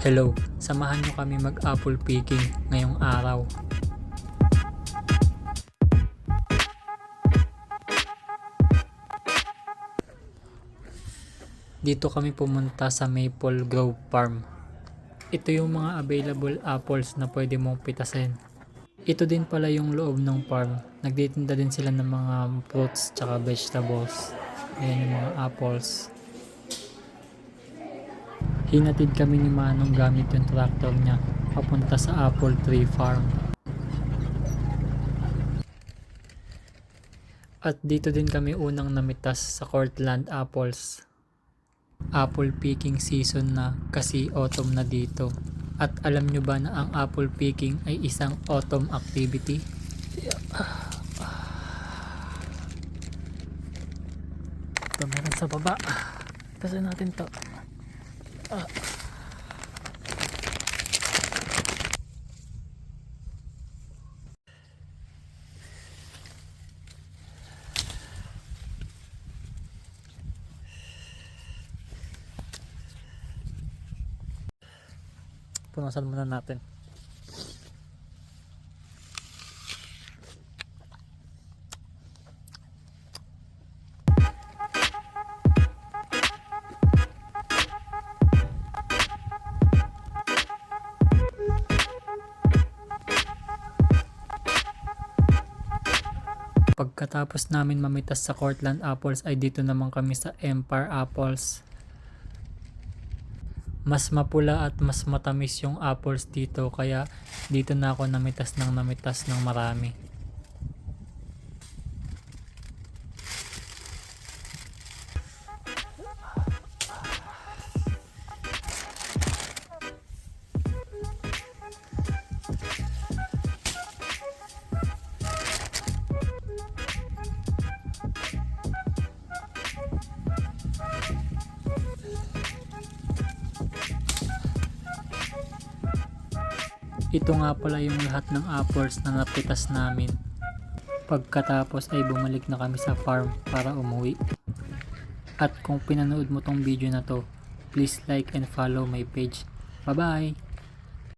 Hello, samahan nyo kami mag-apple picking ngayong araw. Dito kami pumunta sa Maple Grove Farm. Ito yung mga available apples na pwede mong pitasin. Ito din pala yung loob ng farm. Nagtitinda din sila ng mga fruits tsaka vegetables. Ayan yung mga apples. Hinatid kami ni Manong gamit yung tractor niya papunta sa Apple Tree Farm. At dito din kami unang namitas sa Cortland apples. Apple picking season na kasi autumn na dito. At alam nyo ba na ang apple picking ay isang autumn activity? Ito meron sa baba. Kasi natin to. Punasan muna natin. Pagkatapos namin mamitas sa Cortland apples ay dito naman kami sa Empire apples. Mas mapula at mas matamis yung apples dito kaya dito na ako namitas ng marami. Ito nga pala yung lahat ng apples na napitas namin. Pagkatapos ay bumalik na kami sa farm para umuwi. At kung pinanood mo tong video na to, please like and follow my page. Bye bye!